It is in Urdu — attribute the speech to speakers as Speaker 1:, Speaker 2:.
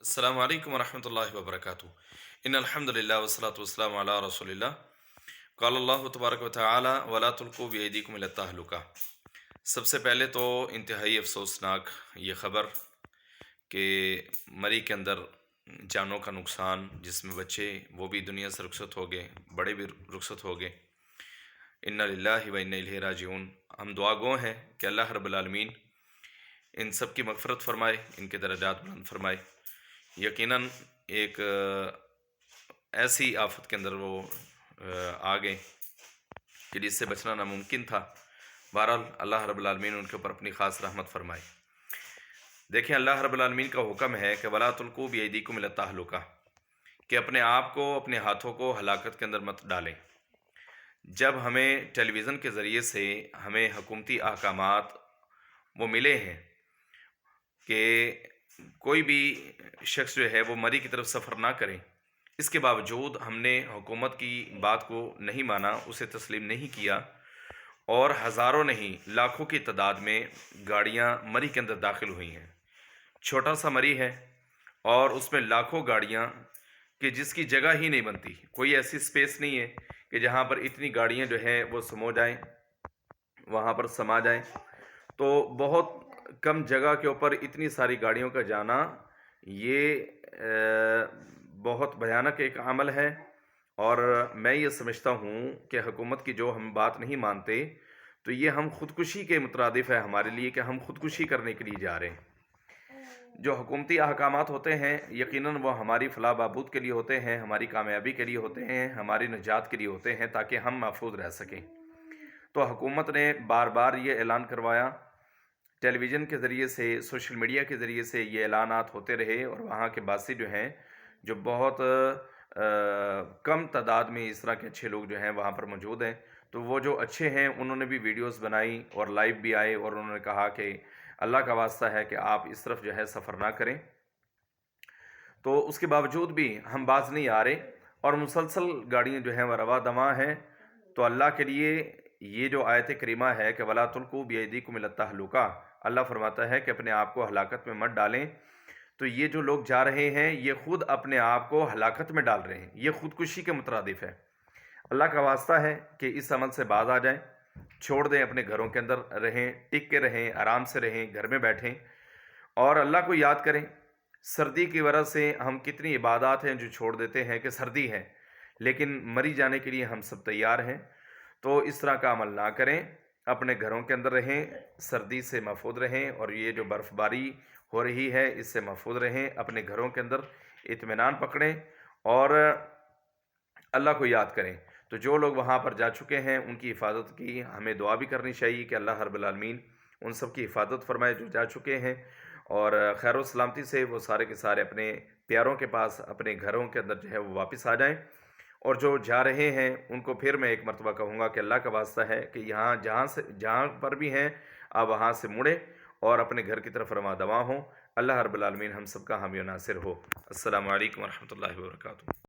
Speaker 1: السلام علیکم ورحمۃ اللہ وبرکاتہ۔ ان الحمد للہ والصلاۃ والسلام علی رسول اللہ۔ قال اللہ تبارک و تعالی ولا تلقوا بایدیکم الی التہلکہ۔ سب سے پہلے تو انتہائی افسوسناک یہ خبر کہ مری کے اندر جانوں کا نقصان، جس میں بچے وہ بھی دنیا سے رخصت ہو گئے، بڑے بھی رخصت ہو گئے۔ انا للہ و انا الیہ راجعون۔ ہم دعا گو ہیں کہ اللہ رب العالمین ان سب کی مغفرت فرمائے، ان کے درجات بلند فرمائے۔ یقیناً ایک ایسی آفت کے اندر وہ آ گئے کہ جس سے بچنا ناممکن تھا۔ بہرحال اللہ رب العالمین ان کے اوپر اپنی خاص رحمت فرمائے۔ دیکھیں، اللہ رب العالمین کا حکم ہے کہ وَلَا تُلْقُوا بِأَيْدِيكُمْ إِلَى التَّهْلُكَةِ، کہ اپنے آپ کو، اپنے ہاتھوں کو ہلاکت کے اندر مت ڈالیں۔ جب ہمیں ٹیلی ویژن کے ذریعے سے ہمیں حکومتی احکامات وہ ملے ہیں کہ کوئی بھی شخص جو ہے وہ مری کی طرف سفر نہ کرے، اس کے باوجود ہم نے حکومت کی بات کو نہیں مانا، اسے تسلیم نہیں کیا، اور ہزاروں نہیں لاکھوں کی تعداد میں گاڑیاں مری کے اندر داخل ہوئی ہیں۔ چھوٹا سا مری ہے اور اس میں لاکھوں گاڑیاں کہ جس کی جگہ ہی نہیں بنتی، کوئی ایسی سپیس نہیں ہے کہ جہاں پر اتنی گاڑیاں جو ہے وہ سمو جائیں، وہاں پر سما جائیں۔ تو بہت کم جگہ کے اوپر اتنی ساری گاڑیوں کا جانا، یہ بہت بھیانک ایک عمل ہے، اور میں یہ سمجھتا ہوں کہ حکومت کی جو ہم بات نہیں مانتے تو یہ ہم خودکشی کے مترادف ہے ہمارے لیے، کہ ہم خودکشی کرنے کے لیے جا رہے ہیں۔ جو حکومتی احکامات ہوتے ہیں یقیناً وہ ہماری فلاح بہبود کے لیے ہوتے ہیں، ہماری کامیابی کے لیے ہوتے ہیں، ہماری نجات کے لیے ہوتے ہیں، تاکہ ہم محفوظ رہ سکیں۔ تو حکومت نے بار بار یہ اعلان کروایا، ٹیلی ویژن کے ذریعے سے، سوشل میڈیا کے ذریعے سے یہ اعلانات ہوتے رہے، اور وہاں کے باسی جو ہیں، جو بہت کم تعداد میں اس طرح کے اچھے لوگ جو ہیں وہاں پر موجود ہیں، تو وہ جو اچھے ہیں انہوں نے بھی ویڈیوز بنائی اور لائیو بھی آئے، اور انہوں نے کہا کہ اللہ کا واسطہ ہے کہ آپ اس طرف جو ہے سفر نہ کریں۔ تو اس کے باوجود بھی ہم باز نہیں آ رہے، اور مسلسل گاڑیاں جو ہیں وہ رواں دواں ہیں۔ تو اللہ کے لیے یہ جو آیت کریمہ ہے کہ وَلَا تُلْقُوا بِأَيْدِيكُمْ إِلَى التَّهْلُكَةِ، اللہ فرماتا ہے کہ اپنے آپ کو ہلاکت میں مت ڈالیں۔ تو یہ جو لوگ جا رہے ہیں یہ خود اپنے آپ کو ہلاکت میں ڈال رہے ہیں، یہ خودکشی کے مترادف ہے۔ اللہ کا واسطہ ہے کہ اس عمل سے باز آ جائیں، چھوڑ دیں، اپنے گھروں کے اندر رہیں، ٹک کے رہیں، آرام سے رہیں، گھر میں بیٹھیں، اور اللہ کو یاد کریں۔ سردی کی وجہ سے ہم کتنی عبادات ہیں جو چھوڑ دیتے ہیں کہ سردی ہے، لیکن مری جانے کے لیے ہم سب تیار ہیں۔ تو اس طرح کا عمل نہ کریں، اپنے گھروں کے اندر رہیں، سردی سے محفوظ رہیں، اور یہ جو برف باری ہو رہی ہے اس سے محفوظ رہیں، اپنے گھروں کے اندر اطمینان پکڑیں اور اللہ کو یاد کریں۔ تو جو لوگ وہاں پر جا چکے ہیں ان کی حفاظت کی ہمیں دعا بھی کرنی چاہیے کہ اللہ رب العالمین ان سب کی حفاظت فرمائے جو جا چکے ہیں، اور خیر و سلامتی سے وہ سارے کے سارے اپنے پیاروں کے پاس، اپنے گھروں کے اندر جو ہے وہ واپس آ جائیں۔ اور جو جا رہے ہیں ان کو پھر میں ایک مرتبہ کہوں گا کہ اللہ کا واسطہ ہے کہ یہاں جہاں پر بھی ہیں آپ وہاں سے مڑیں اور اپنے گھر کی طرف رواں دواں ہوں۔ اللہ رب العالمین ہم سب کا حامی و ناصر ہو۔ السلام علیکم ورحمۃ اللہ وبرکاتہ۔